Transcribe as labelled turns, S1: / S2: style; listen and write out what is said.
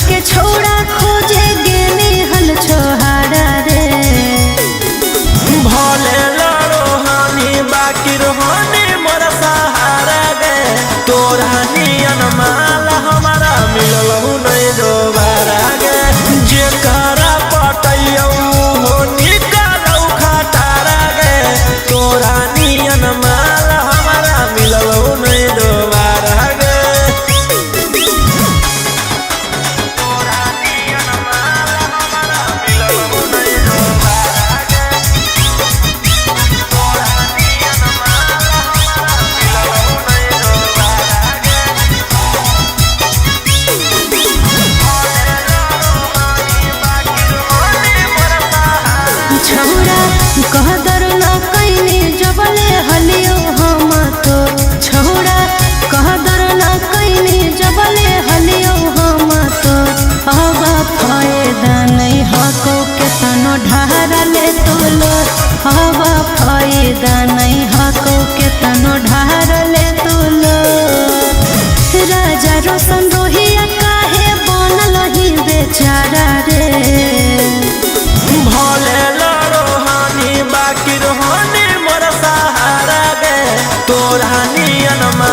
S1: के छोड़ा खोजे गेने हल छोहारा रे
S2: भले लड़ो हानि बाकी रोहानी मोर सहारा गे तोरा नियन माल हमारा मिलल नहीं दोबारा गे जेकरा पटैयौ हो निकालौ खटारा गे तोरा नियन माल हमारा मिलल नहीं दोबारा गे
S1: छौड़ा कहदर न कैने जबले हलियो हम तो छौड़ा कहदर न कैने जबले हलियो हम तो अब फायदा नहीं हको के तनो ढारले तोलो अब फायदा नहीं हको के तनो ढारले तोलो राजा रोशन रोहिया काहे बनल ही बेचारा रे
S2: भले लड़ो हानि बाकी रोहानी मोर सहारा गे तोरा नियन मा